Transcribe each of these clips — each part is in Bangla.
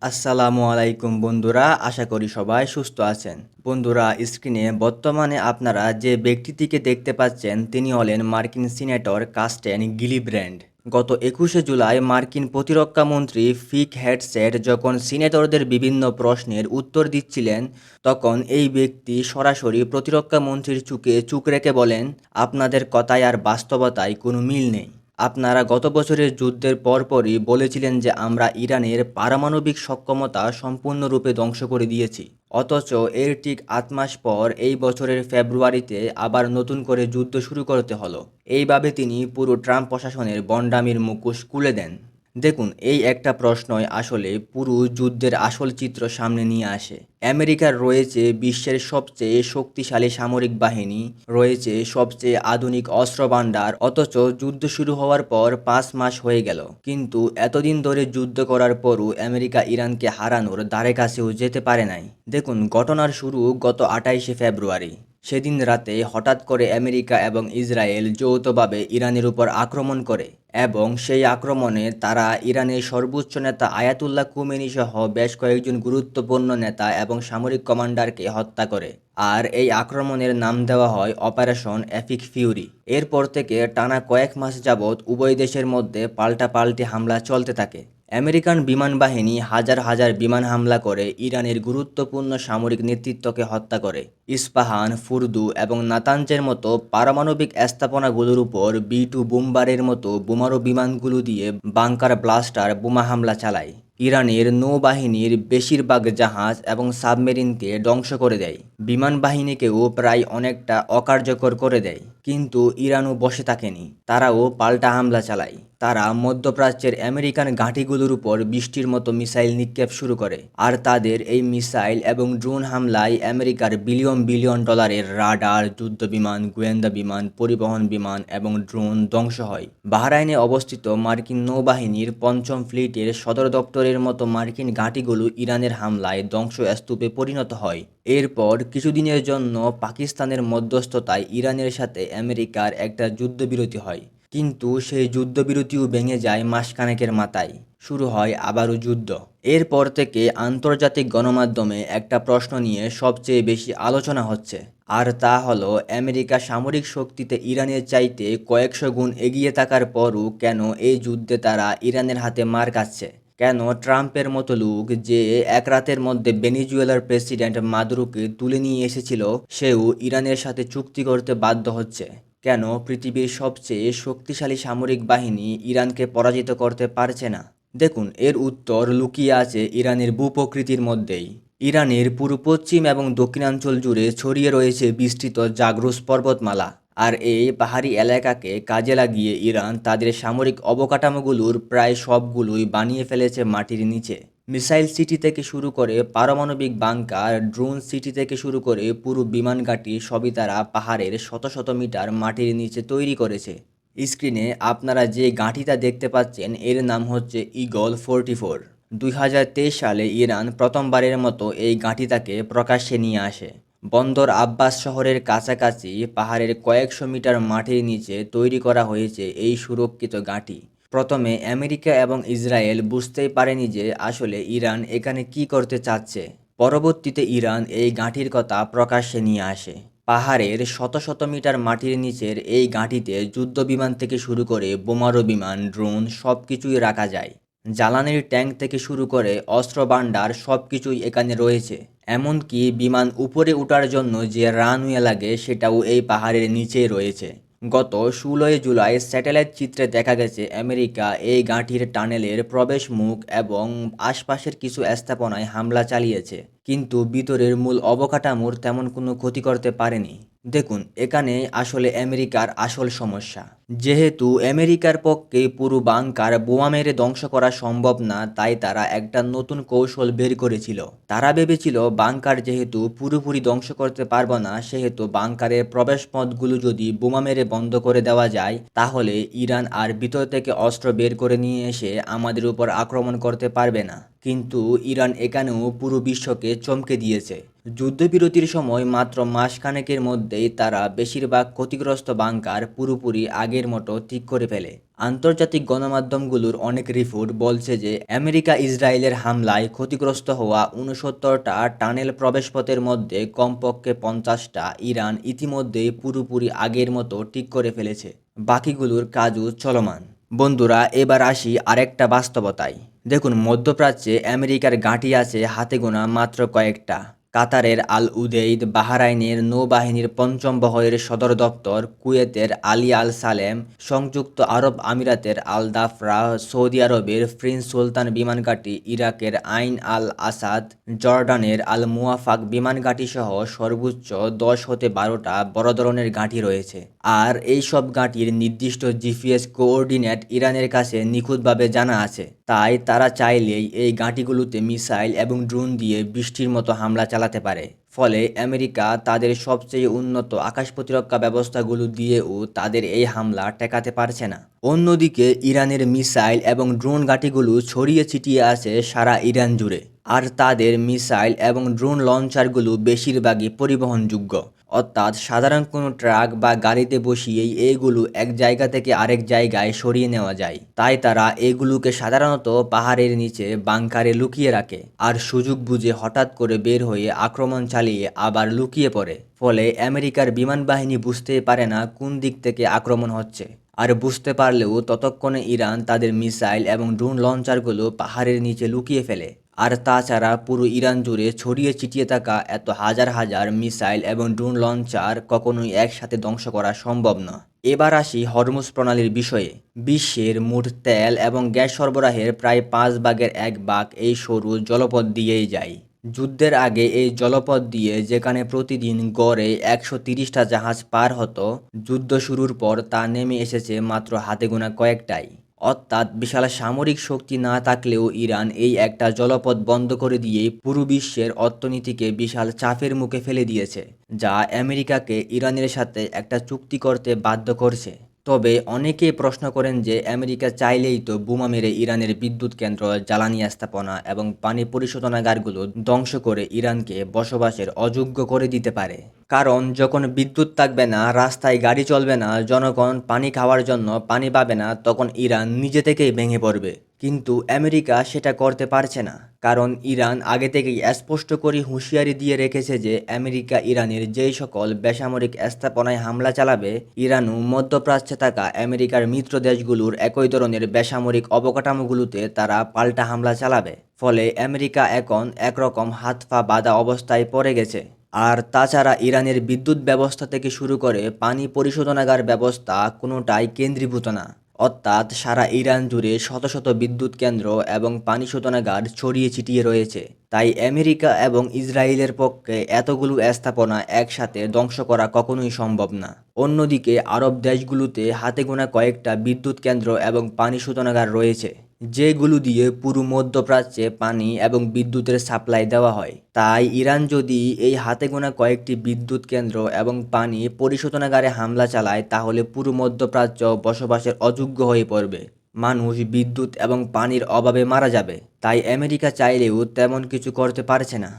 আসসালামু আলাইকুম বন্ধুরা, আশা করি সবাই সুস্থ আছেন। বন্ধুরা, স্ক্রিনে বর্তমানে আপনারা যে ব্যক্তিটিকে দেখতে পাচ্ছেন তিনি হলেন মার্কিন সিনেটর কাস্টেন গিলিব্র্যান্ড। গত 21শে জুলাই মার্কিন প্রতিরক্ষা মন্ত্রী ফিক হেডসেট যখন সিনেটরদের বিভিন্ন প্রশ্নের উত্তর দিচ্ছিলেন, তখন এই ব্যক্তি সরাসরি প্রতিরক্ষা মন্ত্রীর চোখে চোখ রেখে বলেন, আপনাদের কথায় আর বাস্তবতায় কোনো মিল নেই। আপনারা গত বছরের যুদ্ধের পরপরই বলেছিলেন যে আমরা ইরানের পারমাণবিক সক্ষমতা সম্পূর্ণরূপে ধ্বংস করে দিয়েছি। অথচ এর ঠিক ৮ মাস পর এই বছরের ফেব্রুয়ারিতে আবার নতুন করে যুদ্ধ শুরু করতে হলো। এইভাবে তিনি পুরো ট্রাম্প প্রশাসনের ভণ্ডামির মুখোশ খুলে দেন। দেখুন, এই একটা প্রশ্নই আসলে পুরো যুদ্ধের আসল চিত্র সামনে নিয়ে আসে। আমেরিকার রয়েছে বিশ্বের সবচেয়ে শক্তিশালী সামরিক বাহিনী, রয়েছে সবচেয়ে আধুনিক অস্ত্রভান্ডার, অথচ যুদ্ধ শুরু হওয়ার পর ৫ মাস হয়ে গেল, কিন্তু এতদিন ধরে যুদ্ধ করার পরও আমেরিকা ইরানকে হারানোর ধারে কাছেও যেতে পারে নাই। দেখুন, ঘটনার শুরু গত ২৮শে ফেব্রুয়ারি। সেদিন রাতে হঠাৎ করে আমেরিকা এবং ইসরায়েল যৌথভাবে ইরানের উপর আক্রমণ করে এবং সেই আক্রমণে তারা ইরানের সর্বোচ্চ নেতা আয়াতুল্লাহ খুমেনি সহ বেশ কয়েকজন গুরুত্বপূর্ণ নেতা এবং সামরিক কমান্ডারকে হত্যা করে। আর এই আক্রমণের নাম দেওয়া হয় অপারেশন এপিক ফিউরি। এরপর থেকে টানা কয়েক মাস যাবৎ উভয় দেশের মধ্যে পাল্টাপাল্টি হামলা চলতে থাকে। আমেরিকান বিমান বাহিনী হাজার হাজার বিমান হামলা করে ইরানের গুরুত্বপূর্ণ সামরিক নেতৃত্বকে হত্যা করে। ইস্পাহান, ফুরদু এবং নাতাঞ্জের মতো পারমাণবিক স্থাপনাগুলোর উপর বি-2 বোমবারের মতো বোমারু বিমানগুলো দিয়ে বাংকার ব্লাস্টার বোমা হামলা চালায়। ইরানের নৌবাহিনীর বেশিরভাগ জাহাজ এবং সাবমেরিনকে ধ্বংস করে দেয়। বিমান বাহিনীকেও প্রায় অনেকটা অকার্যকর করে দেয়। কিন্তু ইরানও বসে থাকেনি, তারাও পাল্টা হামলা চালায়। তারা মধ্যপ্রাচ্যের আমেরিকান ঘাঁটিগুলোর উপর বৃষ্টির মতো মিসাইল নিক্ষেপ শুরু করে। আর তাদের এই মিসাইল এবং ড্রোন হামলায় আমেরিকার বিলিয়ন বিলিয়ন ডলারের রাডার, যুদ্ধবিমান, গোয়েন্দা বিমান, পরিবহন বিমান এবং ড্রোন ধ্বংস হয়। বাহরাইনে অবস্থিত মার্কিন নৌবাহিনীর পঞ্চম ফ্লিটের সদর দপ্তরের মতো মার্কিন ঘাঁটিগুলো ইরানের হামলায় ধ্বংসস্তূপে পরিণত হয়। এরপর কিছুদিনের জন্য পাকিস্তানের মধ্যস্থতায় ইরানের সাথে আমেরিকার একটা যুদ্ধবিরতি হয়। কিন্তু সেই যুদ্ধবিরতিও ভেঙে যায় মাসখানেকের মাথায়। শুরু হয় আবারও যুদ্ধ। এরপর থেকে আন্তর্জাতিক গণমাধ্যমে একটা প্রশ্ন নিয়ে সবচেয়ে বেশি আলোচনা হচ্ছে। আর তা হলো, আমেরিকা সামরিক শক্তিতে ইরানের চাইতে কয়েকশো গুণ এগিয়ে থাকার পরও কেন এই যুদ্ধে তারা ইরানের হাতে মার খাচ্ছে? কেন ট্রাম্পের মতো লোক, যে এক রাতের মধ্যে ভেনেজুয়েলার প্রেসিডেন্ট মাদুরোকে তুলে নিয়ে এসেছিল, সেও ইরানের সাথে চুক্তি করতে বাধ্য হচ্ছে? কেন পৃথিবীর সবচেয়ে শক্তিশালী সামরিক বাহিনী ইরানকে পরাজিত করতে পারছে না? দেখুন, এর উত্তর লুকিয়ে আছে ইরানের ভূপ্রকৃতির মধ্যেই। ইরানের পূর্ব পশ্চিম এবং দক্ষিণাঞ্চল জুড়ে ছড়িয়ে রয়েছে বিস্তৃত জাগ্রস পর্বতমালা। আর এই পাহাড়ি এলাকাকে কাজে লাগিয়ে ইরান তাদের সামরিক অবকাঠামোগুলোর প্রায় সবগুলোই বানিয়ে ফেলেছে মাটির নিচে। মিসাইল সিটি থেকে শুরু করে পারমাণবিক বাংকার, ড্রোন সিটি থেকে শুরু করে পুরো বিমান ঘাঁটি সবই তারা পাহাড়ের শত শত মিটার মাটির নিচে তৈরি করেছে। স্ক্রিনে আপনারা যে গাঁঠিটা দেখতে পাচ্ছেন এর নাম হচ্ছে ঈগল 44। ২০২৩ সালে ইরান প্রথমবারের মতো এই গাঁঠিটাকে প্রকাশ্যে নিয়ে আসে। বন্দর আব্বাস শহরের কাছাকাছি পাহাড়ের কয়েকশো মিটার মাটির নিচে তৈরি করা হয়েছে এই সুরক্ষিত গাঁটি। প্রথমে আমেরিকা এবং ইসরায়েল বুঝতেই পারেনি যে আসলে ইরান এখানে কি করতে চাচ্ছে। পরবর্তীতে ইরান এই গাঁঠির কথা প্রকাশ্যে নিয়ে আসে। পাহাড়ের শত শত মিটার মাটির নিচের এই ঘাঁটিতে যুদ্ধবিমান থেকে শুরু করে বোমারু বিমান, ড্রোন সবকিছুই রাখা যায়। জ্বালানির ট্যাঙ্ক থেকে শুরু করে অস্ত্রভান্ডার সবকিছুই এখানে রয়েছে। এমনকি বিমান উপরে ওঠার জন্য যে রানওয়ে লাগে সেটাও এই পাহাড়ের নিচেই রয়েছে। গত ১৬ই জুলাই স্যাটেলাইট চিত্রে দেখা গেছে আমেরিকা এই ঘাঁটির টানেলের প্রবেশ মুখ এবং আশপাশের কিছু স্থাপনায় হামলা চালিয়েছে, কিন্তু ভিতরের মূল অবকাঠামোর তেমন কোনো ক্ষতি করতে পারেনি। দেখুন, এখানে আসলে আমেরিকার আসল সমস্যা। যেহেতু আমেরিকার পক্ষে পুরো বাংকার বোমা মেরে ধ্বংস করা সম্ভব না, তাই তারা একটা নতুন কৌশল বের করেছিল। তারা ভেবেছিল বাংকার যেহেতু পুরোপুরি ধ্বংস করতে পারবো না, সেহেতু বাংকারের প্রবেশ পথগুলো যদি বোমা মেরে বন্ধ করে দেওয়া যায়, তাহলে ইরান আর ভিতর থেকে অস্ত্র বের করে নিয়ে এসে আমাদের উপর আক্রমণ করতে পারবে না। কিন্তু ইরান এখানেও পুরো বিশ্বকে চমকে দিয়েছে। যুদ্ধবিরতির সময় মাত্র মাসখানেকের মধ্যেই তারা বেশিরভাগ ক্ষতিগ্রস্ত বাংকার পুরোপুরি আগে আগের মতো ঠিক করে ফেলে। আন্তর্জাতিক গণমাধ্যমগুলোর অনেক রিপোর্ট বলছে যে আমেরিকা ইসরায়েলের হামলায় ক্ষতিগ্রস্ত হওয়া ৬৯টা টানেল প্রবেশপথের মধ্যে কমপক্ষে ৫০টা ইরান ইতিমধ্যেই পুরোপুরি আগের মতো ঠিক করে ফেলেছে। বাকিগুলোর কাজও চলমান। বন্ধুরা, এবার আসি আরেকটা বাস্তবতায়। দেখুন, মধ্যপ্রাচ্যে আমেরিকার ঘাঁটি আছে হাতে গোনা মাত্র কয়েকটা। কাতারের আল উদেইদ, বাহরাইনের নৌবাহিনীর পঞ্চম বহরের সদর দপ্তর, কুয়েতের আলী আল সালেম, সংযুক্ত আরব আমিরাতের আল দাফরা, সৌদি আরবের প্রিন্স সুলতান বিমানঘাঁটি, ইরাকের আইন আল আসাদ, জর্ডানের আল মুওয়াফাক বিমানঘাঁটি সহ সর্বোচ্চ ১০ হতে ১২টা বড় ধরনের ঘাঁটি রয়েছে। আর এই সব ঘাঁটির নির্দিষ্ট জিপিএস কোঅর্ডিনেট ইরানের কাছে নিখুঁতভাবে জানা আছে। তাই তারা চাইলেই এই ঘাঁটিগুলোতে মিসাইল এবং ড্রোন দিয়ে বৃষ্টির মতো হামলা চালাতে পারে। ফলে আমেরিকা তাদের সবচেয়ে উন্নত আকাশ প্রতিরক্ষা ব্যবস্থাগুলো দিয়েও তাদের এই হামলা ঠেকাতে পারছে না। অন্যদিকে ইরানের মিসাইল এবং ড্রোন ঘাঁটিগুলো ছড়িয়ে ছিটিয়ে আছে সারা ইরান জুড়ে। আর তাদের মিসাইল এবং ড্রোন লঞ্চারগুলো বেশিরভাগই পরিবহনযোগ্য, অর্থাৎ সাধারণ কোনো ট্রাক বা গাড়িতে বসিয়েই এগুলো এক জায়গা থেকে আরেক জায়গায় সরিয়ে নেওয়া যায়। তাই তারা এগুলোকে সাধারণত পাহাড়ের নিচে বাংকারে লুকিয়ে রাখে, আর সুযোগ বুঝে হঠাৎ করে বের হয়ে আক্রমণ চালিয়ে আবার লুকিয়ে পড়ে। ফলে আমেরিকার বিমান বাহিনী বুঝতেই পারে না কোন দিক থেকে আক্রমণ হচ্ছে। আর বুঝতে পারলেও ততক্ষণে ইরান তাদের মিসাইল এবং ড্রোন লঞ্চারগুলো পাহাড়ের নিচে লুকিয়ে ফেলে। আর তাছাড়া পুরো ইরান জুড়ে ছড়িয়ে ছিটিয়ে থাকা এত হাজার হাজার মিসাইল এবং ড্রোন লঞ্চার কখনোই একসাথে ধ্বংস করা সম্ভব না। এবার আসি হরমুজ প্রণালীর বিষয়ে। বিশ্বের মোট তেল এবং গ্যাস সরবরাহের প্রায় 1/5 এই সরু জলপথ দিয়েই যায়। যুদ্ধের আগে এই জলপথ দিয়ে যেখানে প্রতিদিন গড়ে ১৩০টা জাহাজ পার হতো, যুদ্ধ শুরুর পর তা নেমে এসেছে মাত্র হাতে গোনা কয়েকটাই। অর্থাৎ বিশাল সামরিক শক্তি না থাকলেও ইরান এই একটা জলপথ বন্ধ করে দিয়েই পুরো বিশ্বের অর্থনীতিকে বিশাল চাপের মুখে ফেলে দিয়েছে, যা আমেরিকাকে ইরানের সাথে একটা চুক্তি করতে বাধ্য করছে। তবে অনেকেই প্রশ্ন করেন যে আমেরিকা চাইলেই তো বোমা মেরে ইরানের বিদ্যুৎ কেন্দ্র, জ্বালানি স্থাপনা এবং পানি পরিশোধনাগারগুলো ধ্বংস করে ইরানকে বসবাসের অযোগ্য করে দিতে পারে। কারণ যখন বিদ্যুৎ থাকবে না, রাস্তায় গাড়ি চলবে না, জনগণ পানি খাওয়ার জন্য পানি পাবে না, তখন ইরান নিজে থেকেই ভেঙে পড়বে। কিন্তু আমেরিকা সেটা করতে পারছে না, কারণ ইরান আগে থেকেই স্পষ্ট করে হুঁশিয়ারি দিয়ে রেখেছে যে আমেরিকা ইরানের যেই সকল বেসামরিক স্থাপনায় হামলা চালাবে, ইরানও মধ্যপ্রাচ্যে থাকা আমেরিকার মিত্র দেশগুলোর একই ধরনের বেসামরিক অবকাঠামোগুলোতে তারা পাল্টা হামলা চালাবে। ফলে আমেরিকা এখন একরকম হাত পা বাঁধা অবস্থায় পড়ে গেছে। আর তাছাড়া ইরানের বিদ্যুৎ ব্যবস্থা থেকে শুরু করে পানি পরিশোধনাগার ব্যবস্থা কোনোটাই কেন্দ্রীভূত না। অর্থাৎ সারা ইরান জুড়ে শত শত বিদ্যুৎ কেন্দ্র এবং পানি শোধনাগার ছড়িয়ে ছিটিয়ে রয়েছে। তাই আমেরিকা এবং ইসরায়েলের পক্ষে এতগুলো স্থাপনা একসাথে ধ্বংস করা কখনোই সম্ভব না। অন্যদিকে আরব দেশগুলোতে হাতে গোনা কয়েকটা বিদ্যুৎ কেন্দ্র এবং পানি শোধনাগার রয়েছে, যেগুলো দিয়ে পুরো মধ্যপ্রাচ্যে পানি এবং বিদ্যুতের সাপ্লাই দেওয়া হয়। তাই ইরান যদি এই হাতে গোনা কয়েকটি বিদ্যুৎ কেন্দ্র এবং পানি পরিশোধনাগারে হামলা চালায়, তাহলে পুরো মধ্যপ্রাচ্য বসবাসের অযোগ্য হয়ে পড়বে। মানুষ বিদ্যুৎ এবং পানির অভাবে মারা যাবে। তাই আমেরিকা চাইলেও তেমন কিছু করতে পারছে না।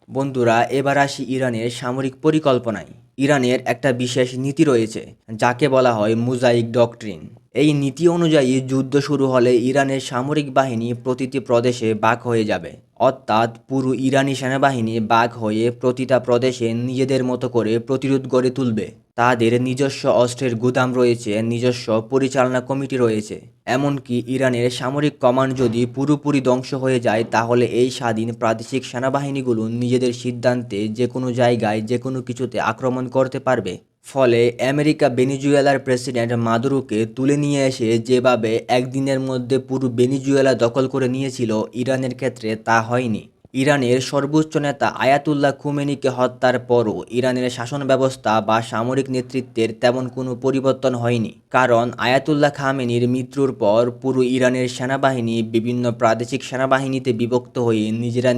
বন্ধুরা, এবার আসি ইরানের সামরিক পরিকল্পনায়। ইরানের একটা বিশেষ নীতি রয়েছে, যাকে বলা হয় মোজাইক ডক্ট্রিন। এই নীতি অনুযায়ী যুদ্ধ শুরু হলে ইরানের সামরিক বাহিনী প্রতিটি প্রদেশে ভাগ হয়ে যাবে। অর্থাৎ পুরো ইরানি সেনাবাহিনী ভাগ হয়ে প্রতিটা প্রদেশে নিজেদের মতো করে প্রতিরোধ গড়ে তুলবে। তাদের নিজস্ব অস্ত্রের গুদাম রয়েছে, নিজস্ব পরিচালনা কমিটি রয়েছে। এমনকি ইরানের সামরিক কমান্ড যদি পুরোপুরি ধ্বংস হয়ে যায়, তাহলে এই স্বাধীন প্রাদেশিক সেনাবাহিনীগুলো নিজেদের সিদ্ধান্তে যে কোনো জায়গায় যে কোনো কিছুতে আক্রমণ করতে পারবে। ফলে আমেরিকা ভেনেজুয়েলার প্রেসিডেন্ট মাদুরোকে তুলে নিয়ে এসে যেভাবে একদিনের মধ্যে পুরো ভেনেজুয়েলা দখল করে নিয়েছিল, ইরানের ক্ষেত্রে তা হয়নি। ইরানের সর্বোচ্চ নেতা আয়াতুল্লাহ খুমেনিকে হত্যার পরও ইরানের শাসন ব্যবস্থা বা সামরিক নেতৃত্বের তেমন কোনো পরিবর্তন হয়নি। কারণ আয়াতুল্লাহ খামেনির মৃত্যুর পর পুরো ইরানের সেনাবাহিনী বিভিন্ন প্রাদেশিক সেনাবাহিনীতে বিভক্ত হয়ে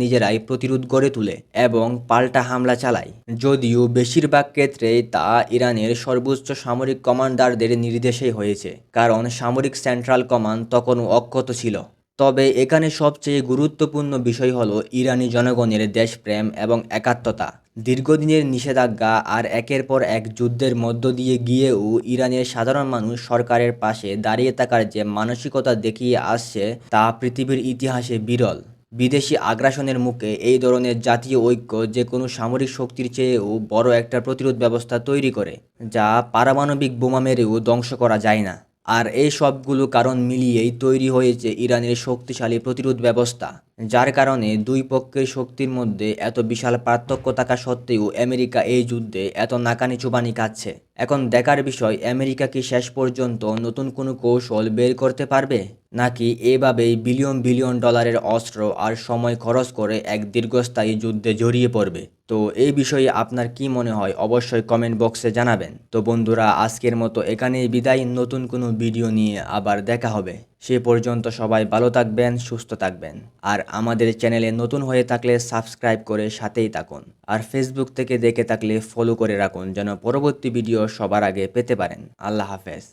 নিজেরাই প্রতিরোধ গড়ে তোলে এবং পাল্টা হামলা চালায়। যদিও বেশিরভাগ ক্ষেত্রেই তা ইরানের সর্বোচ্চ সামরিক কমান্ডারদের নির্দেশেই হয়েছে, কারণ সামরিক সেন্ট্রাল কমান্ড তখনও অক্ষত ছিল। তবে এখানে সবচেয়ে গুরুত্বপূর্ণ বিষয় হলো ইরানি জনগণের দেশপ্রেম এবং একাত্মতা। দীর্ঘদিনের নিষেধাজ্ঞা আর একের পর এক যুদ্ধের মধ্য দিয়ে গিয়েও ইরানের সাধারণ মানুষ সরকারের পাশে দাঁড়িয়ে থাকার যে মানসিকতা দেখিয়ে আসছে তা পৃথিবীর ইতিহাসে বিরল। বিদেশি আগ্রাসনের মুখে এই ধরনের জাতীয় ঐক্য যে কোনো সামরিক শক্তির চেয়েও বড় একটা প্রতিরোধ ব্যবস্থা তৈরি করে, যা পারমাণবিক বোমা মেরেও ধ্বংস করা যায় না। আর এই সবগুলো কারণ মিলিয়েই তৈরি হয়েছে ইরানের শক্তিশালী প্রতিরোধ ব্যবস্থা, যার কারণে দুই পক্ষের শক্তির মধ্যে এত বিশাল পার্থক্য থাকা সত্ত্বেও আমেরিকা এই যুদ্ধে এত নাকানি চুবানি খাচ্ছে। এখন দেখার বিষয়, আমেরিকা কি শেষ পর্যন্ত নতুন কোনো কৌশল বের করতে পারবে, নাকি এভাবেই বিলিয়ন বিলিয়ন ডলারের অস্ত্র আর সময় খরচ করে এক দীর্ঘস্থায়ী যুদ্ধে জড়িয়ে পড়বে। তো এই বিষয়ে আপনার কি মনে হয় অবশ্যই কমেন্ট বক্সে জানাবেন। তো বন্ধুরা, আজকের মতো এখানেই বিদায়। নতুন কোনো ভিডিও নিয়ে আবার দেখা হবে। সে পর্যন্ত সবাই ভালো থাকবেন, সুস্থ থাকবেন। আর আমাদের চ্যানেলে নতুন হয়ে থাকলে সাবস্ক্রাইব করে সাথেই থাকুন। আর ফেসবুক থেকে দেখে থাকলে ফলো করে রাখুন, যেন পরবর্তী ভিডিও সবার আগে পেতে পারেন। আল্লাহ হাফেজ।